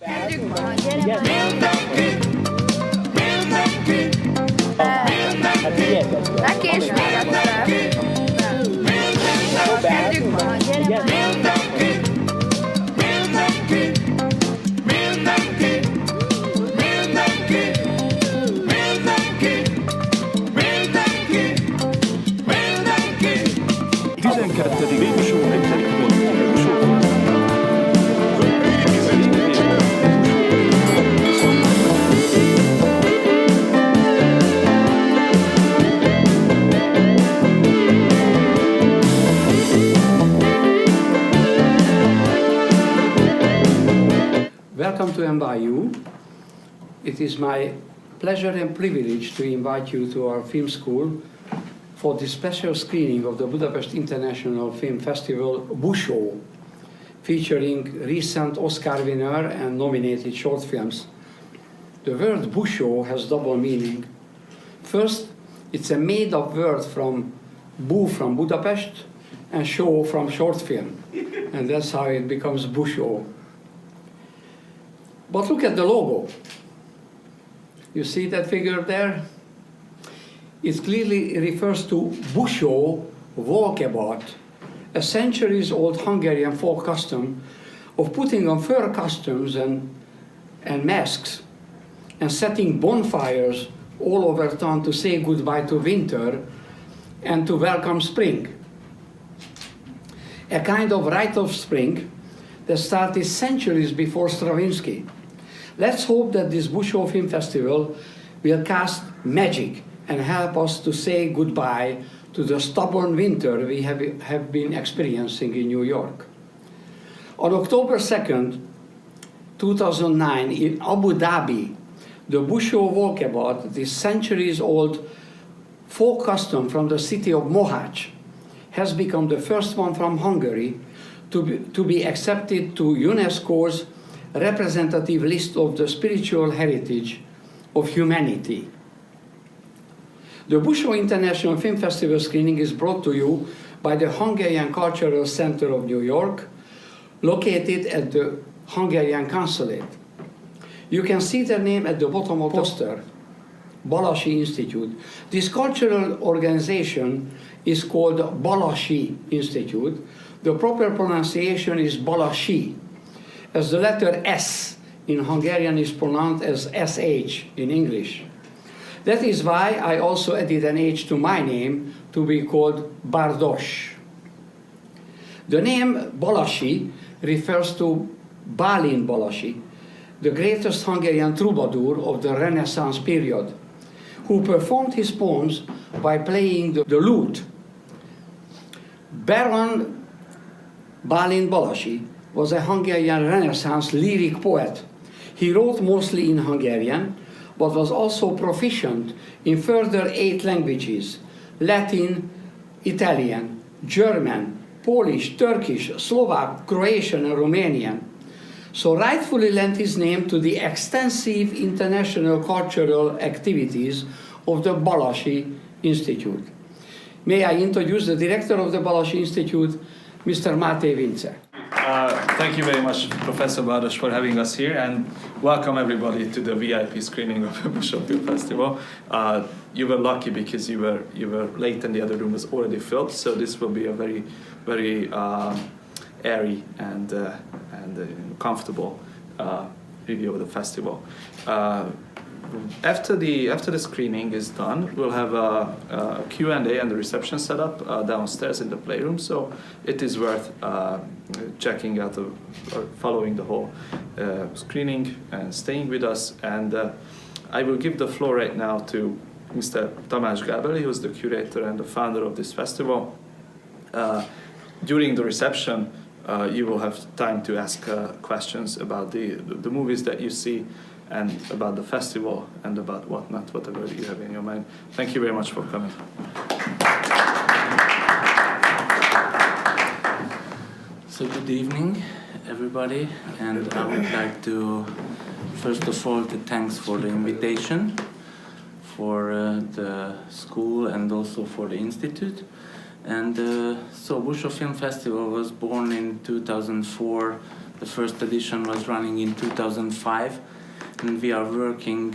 Kezdjük ma, gyere ne késd még egyszer. Kezdjük ma, gyere Welcome to MYU. It is my pleasure and privilege to invite you to our film school for the special screening of the Budapest International Film Festival Busho, featuring recent Oscar winner and nominated short films. The word Busho has double meaning. First, it's a made-up word from Bu from Budapest and show from short film, and that's how it becomes Busho. But look at the logo. You see that figure there? It clearly refers to Busho walkabout, a centuries-old Hungarian folk custom of putting on fur costumes and masks and setting bonfires all over town to say goodbye to winter and to welcome spring. A kind of rite of spring that started centuries before Stravinsky. Let's hope that this Busho Film Festival will cast magic and help us to say goodbye to the stubborn winter we have been experiencing in New York. On October 2nd, 2009, in Abu Dhabi, the Busho walkabout, this centuries-old folk custom from the city of Mohács, has become the first one from Hungary to be accepted to UNESCO's representative list of the spiritual heritage of humanity. The Busho International Film Festival screening is brought to you by the Hungarian Cultural Center of New York, located at the Hungarian Consulate. You can see their name at the bottom of the poster, Balassi Institute. This cultural organization is called Balassi Institute. The proper pronunciation is Balassi, as the letter S in Hungarian is pronounced as SH in English. That is why I also added an H to my name to be called Bardos. The name Balassi refers to Bálint Balassi, the greatest Hungarian troubadour of the Renaissance period, who performed his poems by playing the lute. Baron Bálint Balassi was a Hungarian Renaissance lyric poet. He wrote mostly in Hungarian, but was also proficient in further 8 languages: Latin, Italian, German, Polish, Turkish, Slovak, Croatian, and Romanian. So rightfully lent his name to the extensive international cultural activities of the Balassi Institute. May I introduce the director of the Balassi Institute, Mr. Máté Vince. Thank you very much, Professor Bardos, for having us here, and welcome everybody to the VIP screening of the Busho Film Festival. You were lucky because you were late and the other room was already filled, so this will be a very airy and comfortable review of the festival. After the screening is done, we'll have a Q&A and the reception set up downstairs in the playroom, so it is worth checking out or following the whole screening and staying with us. And I will give the floor right now to Mr. Tamás Gábori, who is the curator and the founder of this festival. During the reception, you will have time to ask questions about the movies that you see, and about the festival, and about whatever you have in your mind. Thank you very much for coming. So good evening, everybody, and I would like to, first of all, to thanks for the invitation, for the school and also for the institute. And so Busho Film Festival was born in 2004 The first edition was running in 2005, and we are working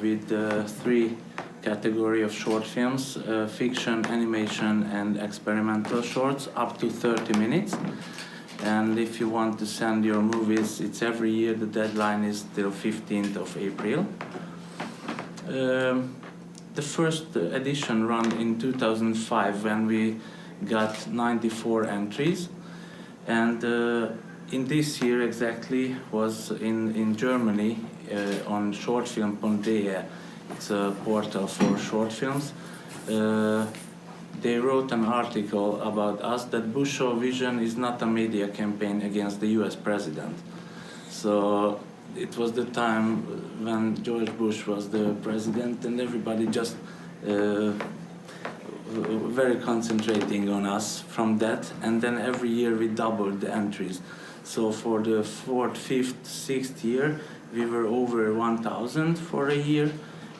with three category of short films: fiction, animation, and experimental shorts, up to 30 minutes. And if you want to send your movies, it's every year. The deadline is till 15th of April. The first edition ran in 2005 when we got 94 entries, and in this year exactly was in Germany on shortfilm.de. It's a portal for short films. They wrote an article about us that Bush Show Vision is not a media campaign against the US president. So it was the time when George Bush was the president, and everybody just very concentrating on us from that. And then every year we doubled the entries. So for the fourth, fifth, sixth year, we were over 1,000 for a year.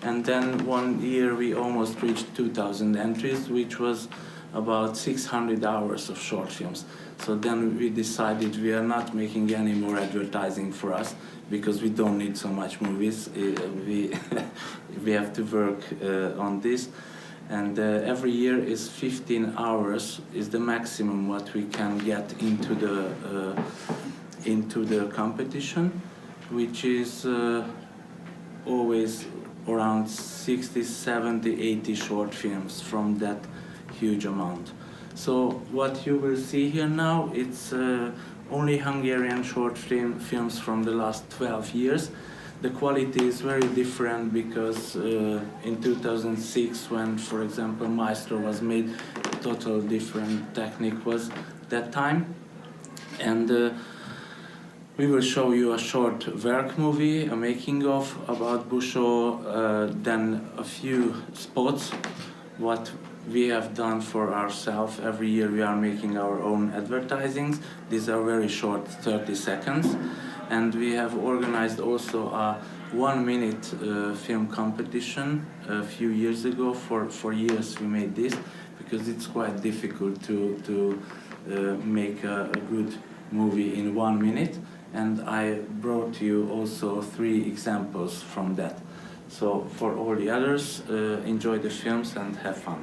And then one year we almost reached 2,000 entries, which was about 600 hours of short films. So then we decided we are not making any more advertising for us because we don't need so much movies. We have to work on this. And every year is 15 hours is the maximum what we can get into the competition, which is always around 60, 70, 80 short films from that huge amount. So what you will see here now, it's only Hungarian short films from the last 12 years. The quality is very different because in 2006, when, for example, Maestro was made, total different technique was that time. And we will show you a short work movie, a making of about Bush Show, then a few spots, what we have done for ourselves. Every year we are making our own advertisings. These are very short, 30 seconds. And we have organized also a 1-minute film competition a few years ago. For years we made this because it's quite difficult to make a good movie in 1 minute. And I brought you also 3 examples from that. So for all the others, enjoy the films and have fun.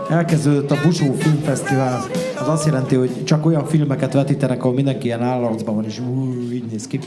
Elkezdődött a Bush Show Filmfesztivál. Az azt jelenti, hogy csak olyan filmeket vetítenek, ahol mindenki ilyen állarcban van, és így néz ki.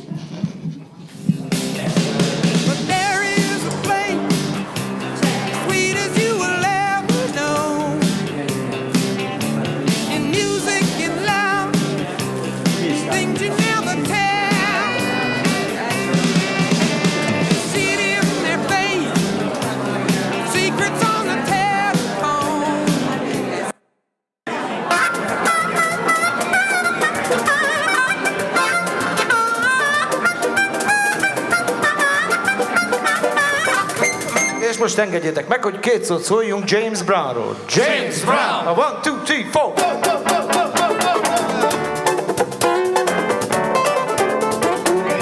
És most engedjétek meg, hogy 2 szót szóljunk James Brownról. James Brown! A 1, 2, 3, 4!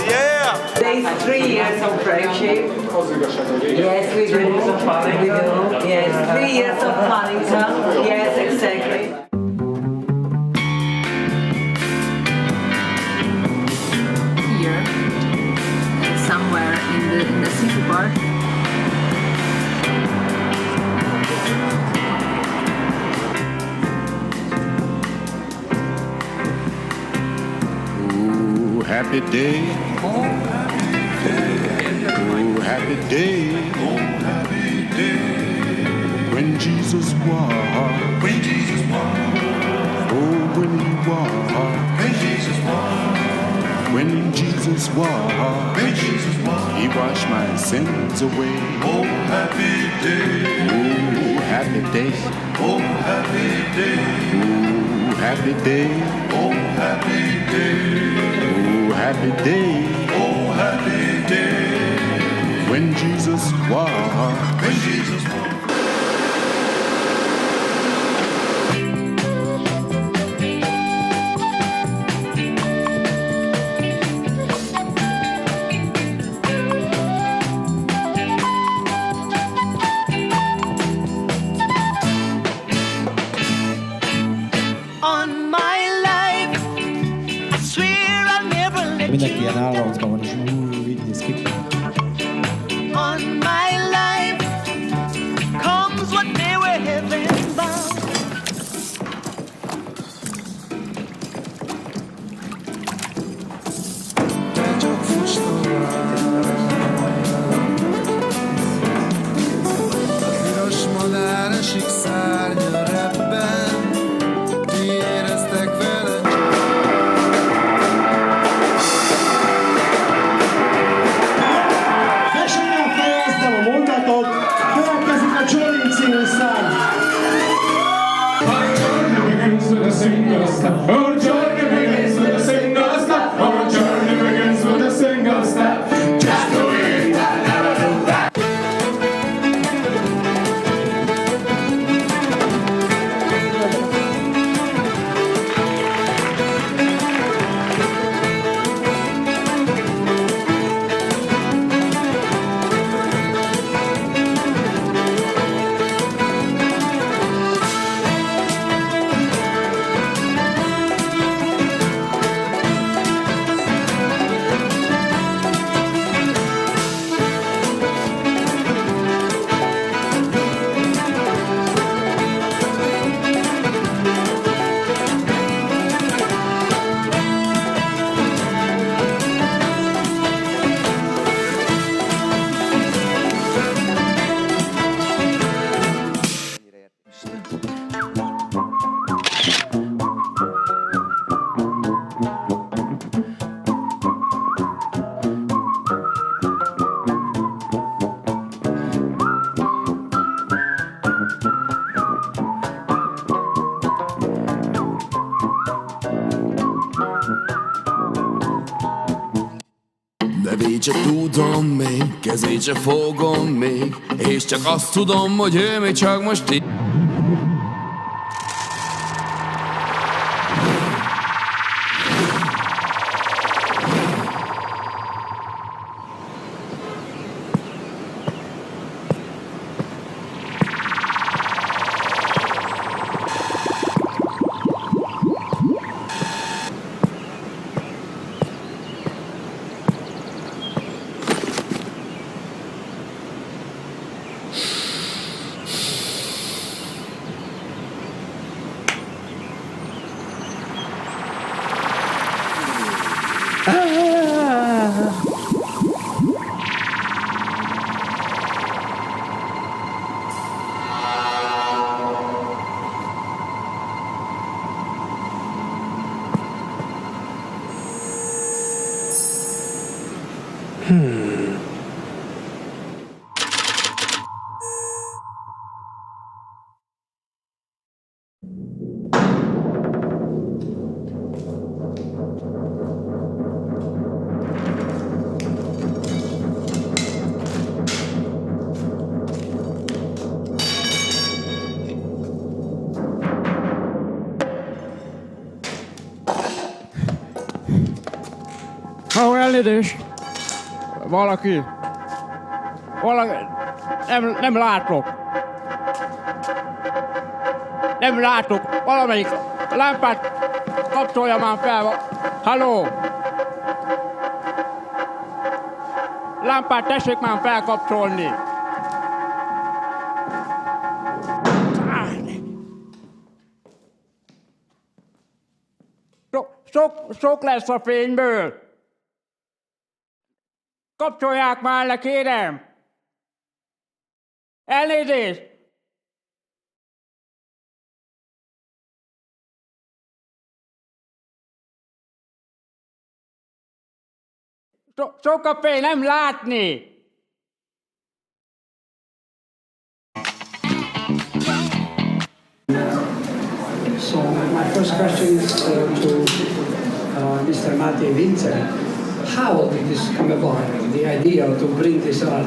Yeah! There's 3 years of friendship. Yes, we do. We do. Yes, 3 years of Hanukkah. Yes, exactly. Here, somewhere in the city park. Happy day. Oh, happy day. Oh, happy day. When Jesus walked. When Jesus walked. Oh, when he walked. When Jesus walked. When Jesus walked. When Jesus walked. He washed my sins away. Oh, happy day. Oh, happy day. Oh, happy day. Oh, happy day. Oh, happy day. Happy day, oh happy day, when Jesus walked, when Jesus walked. On my life mindenki ilyen állarcban van, és így néz ki. On my life comes what they were heaven bound. Csak fuss tovább. Piros madár esik szárnya rebben, ti éreztek vele. Versenyen fejeztem a mondatot, következik a Johnny című szám. Nevét se tudom még, kezét se fogom még, és csak azt tudom, hogy ő még csak most itt. Elnézést! Valaki nem látok. Nem látok. Valamelyik lámpát kapcsolja már fel. Halló! Lámpát tessék már felkapcsolni. Sok lesz a fényből. Kapcsolják már le, kérem! Elnézést! Sok a fény, nem látni! So my first question is to Mr. Matti Vincent. How did this come about? The idea to bring this art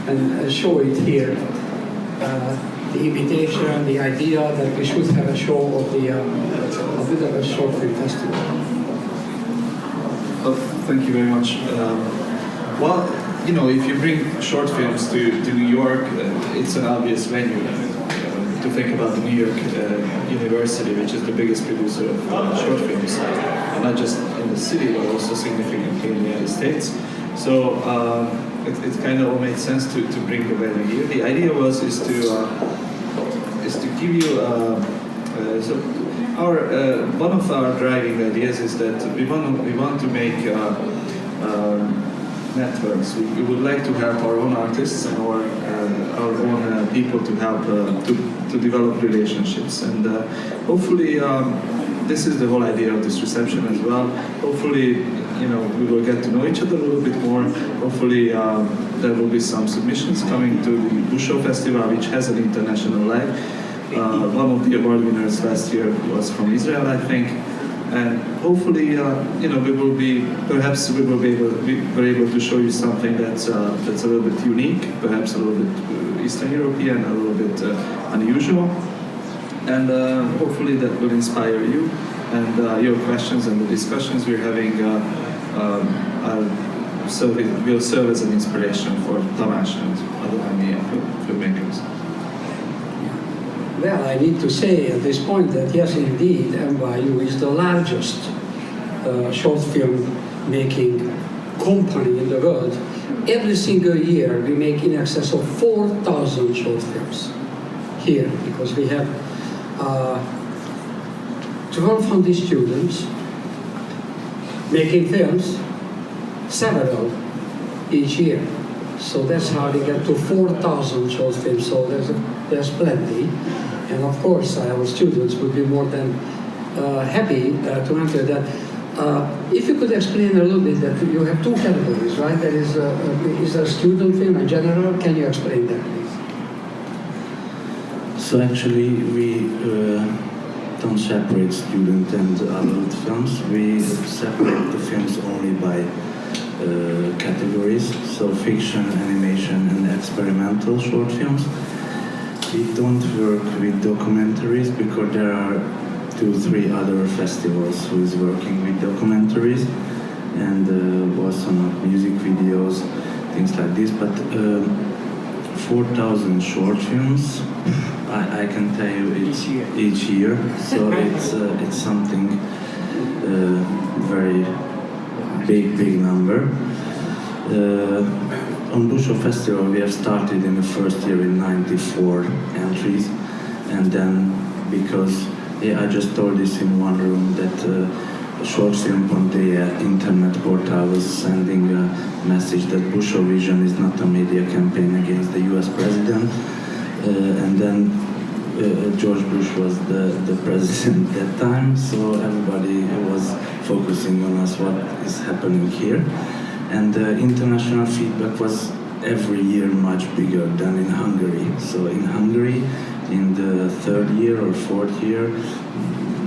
and show it here. The invitation, the idea that we should have a show of the Budapest Short Film Festival. Thank you very much. Well, you know, if you bring short films to New York, it's an obvious venue. to think about the New York University, which is the biggest producer of short films, not just in the city, but also significantly in the United States. So it kind of all made sense to bring the value here. The idea is to give you so our one of our driving ideas is that we want to make networks. We would like to help our own artists and our own people to help to develop relationships, and hopefully this is the whole idea of this reception as well. Hopefully, we will get to know each other a little bit more. Hopefully, there will be some submissions coming to the Bushow Festival, which has an international leg. One of the award winners last year was from Israel, I think. And hopefully, we're able to show you something that's a little bit unique, perhaps a little bit Eastern European, a little bit unusual, and hopefully that will inspire you. And your questions and the discussions we're having will serve as an inspiration for Tamás and other Armenian filmmakers. Well, I need to say at this point that yes, indeed, NYU is the largest short film making company in the world. Every single year we make in excess of 4,000 short films here, because we have 1200 students making films, several each year. So that's how they get to 4,000 short films. So there's plenty. And of course, our students would be more than happy to answer that. If you could explain a little bit that you have two categories, right? There is there student film in general? Can you explain that, please? So actually, we don't separate student and adult films. We separate the films only by categories, so fiction, animation, and experimental short films. We don't work with documentaries because there are 2-3 other festivals who is working with documentaries and also not music videos, things like this. But 4,000 short films, I can tell you it's each year. So it's something very big number. On Bushow Festival, we have started in the first year in 94 entries, and then because I just told this in one room that Short Film Ponteia internet portal was sending a message that Bushow Vision is not a media campaign against the US president, and then George Bush was the president at that time, so everybody was focusing on us, what is happening here. And the international feedback was every year much bigger than in Hungary. So in Hungary, in the third year or fourth year,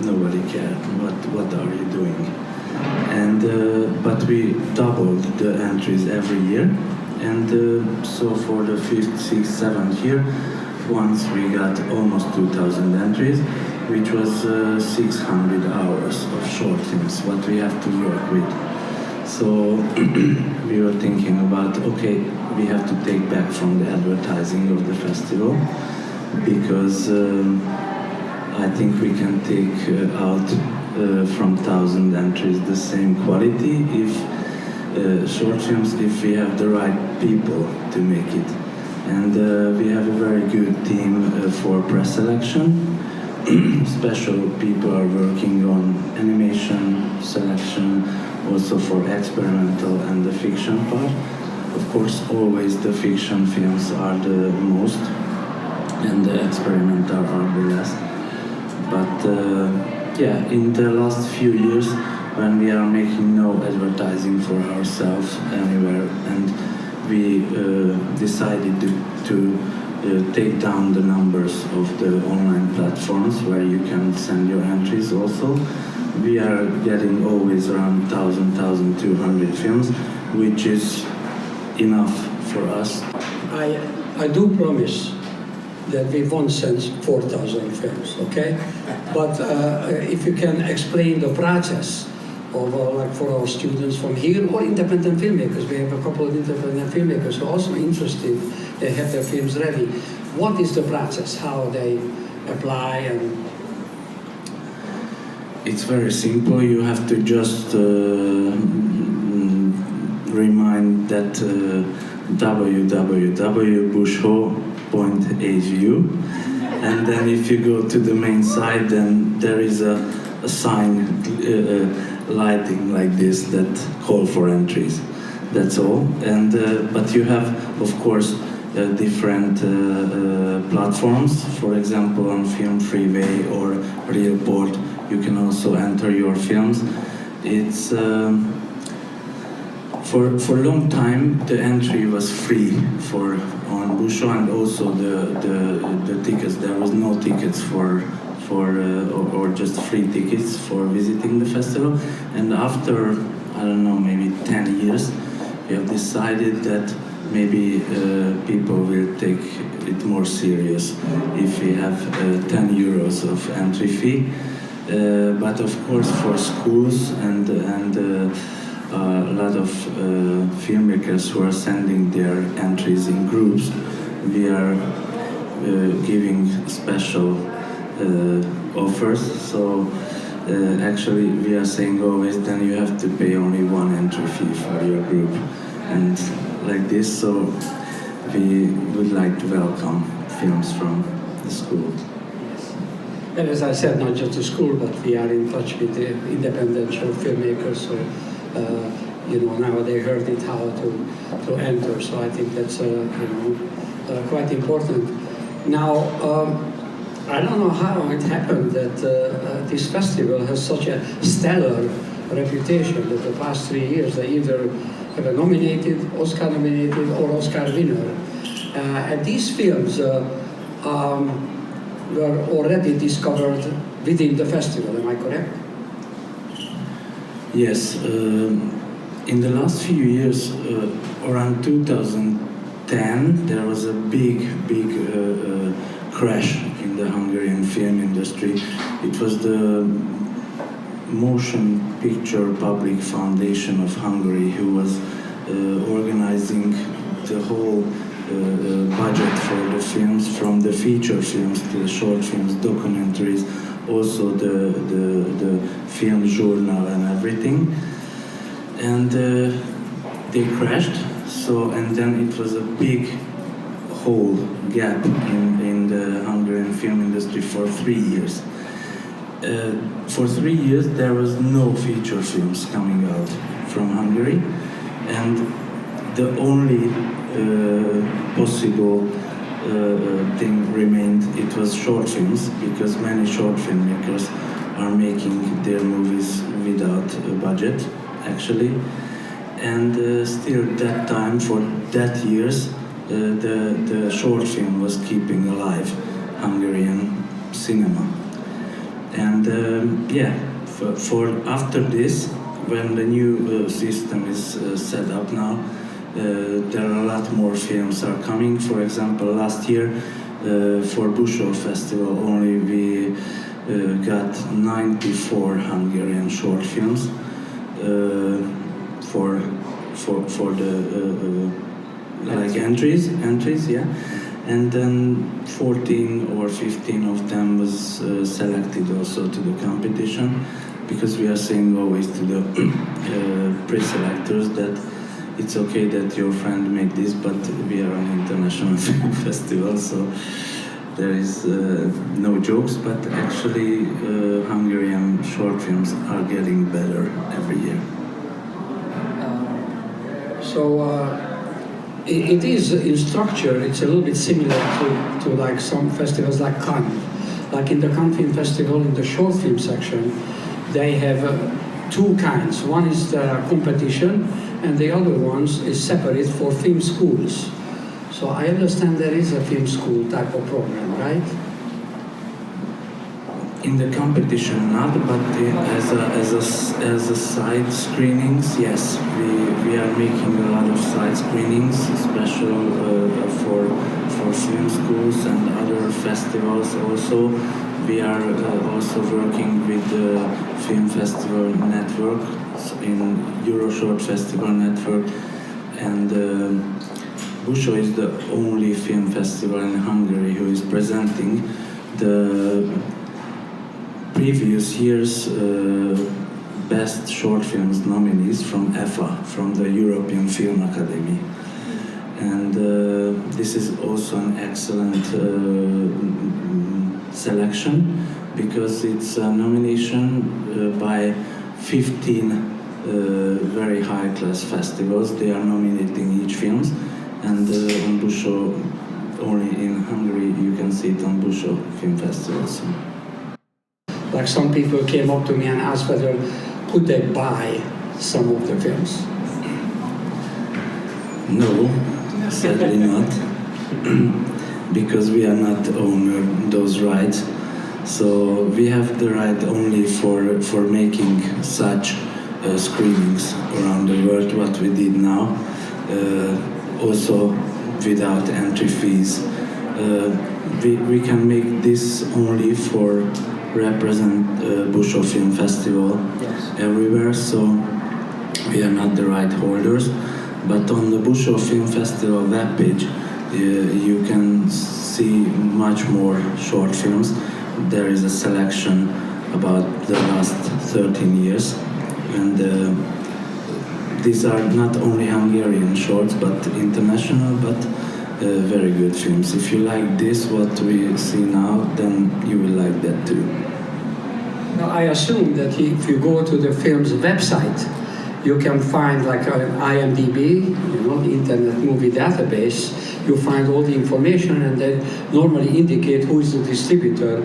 nobody cared. What are you doing? And but we doubled the entries every year. And so for the 5th, 6th, 7th year, once we got almost 2,000 entries, which was 600 hours of short films, what we have to work with. So we were thinking about, okay, we have to take back from the advertising of the festival, because I think we can take out from 1,000 entries the same quality if short films, if we have the right people to make it. And we have a very good team for press selection. Special people are working on animation selection, also for experimental and the fiction part. Of course, always the fiction films are the most, and the experimental are the less. But yeah, in the last few years, when we are making no advertising for ourselves anywhere, and we decided to take down the numbers of the online platforms where you can send your entries also. We are getting always around 1,000, 1,200 films, which is enough for us. I do promise that we won't send 4,000 films, okay? But if you can explain the process of, like for our students from here or independent filmmakers, we have a couple of independent filmmakers who are also interested, they have their films ready. What is the process? How they apply and It's very simple. You have to just remind that www.bushho.hu, and then if you go to the main site, then there is a sign lighting like this that call for entries. That's all. And but you have, of course, different platforms. For example, on Film Freeway or Realport, you can also enter your films. It's for a long time the entry was free on Busho, and also the tickets. There was no tickets or just free tickets for visiting the festival. And after, I don't know, maybe 10 years, we have decided that maybe people will take it more serious if we have 10 euros of entry fee. But of course, for schools and a lot of filmmakers who are sending their entries in groups, we are giving special offers. So actually, we are saying always, then you have to pay only one entry fee for your group, and like this. So we would like to welcome films from the school. And as I said, not just the school, but we are in touch with the independent short filmmakers. So, now they heard it how to enter. So I think that's, quite important. Now, I don't know how it happened that this festival has such a stellar reputation that the past 3 years they either have a Oscar nominated or Oscar winner. And these films were already discovered within the festival, am I correct? Yes, in the last few years, around 2010, there was a big crash in the Hungarian film industry. It was the Motion Picture Public Foundation of Hungary who was organizing the whole budget for the films, from the feature films to the short films, documentaries, also the film journal and everything. And they crashed. So, and then it was a big hole, gap in the Hungarian film industry for 3 years. For 3 years, there was no feature films coming out from Hungary, and the only possible thing remained, it was short films, because many short filmmakers are making their movies without a budget, actually. And still that time, for that years, the short film was keeping alive Hungarian cinema. And for after this, when the new system is set up now, there are a lot more films are coming. For example, last year for Busho Festival only we got 94 Hungarian short films for the like entries, yeah. And then 14 or 15 of them was selected also to the competition, because we are saying always to the pre-selectors that it's okay that your friend made this, but we are an international film festival, so there is no jokes, but actually Hungarian short films are getting better every year. It is in structure, it's a little bit similar to like some festivals like Cannes. Like in the Cannes Film Festival, in the short film section, they have two kinds. One is the competition, and the other ones is separate for film schools. So I understand there is a film school type of program, right? In the competition, not, but as a side screenings, yes, we are making a lot of side screenings, special for film schools and other festivals. Also, we are also working with the Film Festival Network, in Euroshort Festival Network, and Busho is the only film festival in Hungary who is presenting the previous year's best short films nominees from EFA, from the European Film Academy. And this is also an excellent selection because it's a nomination by 15 very high-class festivals. They are nominating each films, and on Busho, only in Hungary, you can see it on Busho Film Festival. So. Like some people came up to me and asked whether could they buy some of the films. No, sadly not, because we are not owner those rights. So we have the right only for making such screenings around the world, what we did now, also without entry fees. We can make this only for represent Busho Film Festival everywhere, so we are not the right holders. But on the Busho Film Festival webpage, you can see much more short films. There is a selection about the last 13 years, and these are not only Hungarian shorts, but international, but very good films. If you like this, what we see now, then you will like that too. Now, I assume that if you go to the film's website, you can find like an IMDb, the Internet Movie Database. You find all the information, and they normally indicate who is the distributor.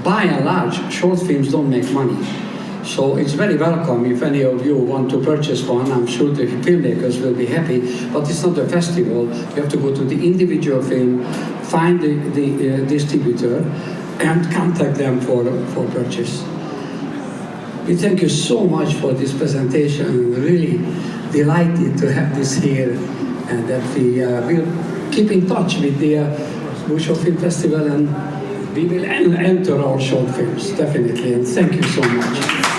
By and large, short films don't make money. So it's very welcome if any of you want to purchase one. I'm sure the filmmakers will be happy, but it's not a festival. You have to go to the individual film, find the distributor, and contact them for purchase. We thank you so much for this presentation. We're really delighted to have this here, and that we will keep in touch with the Busho Film Festival, and we will enter our short films, definitely, and thank you so much.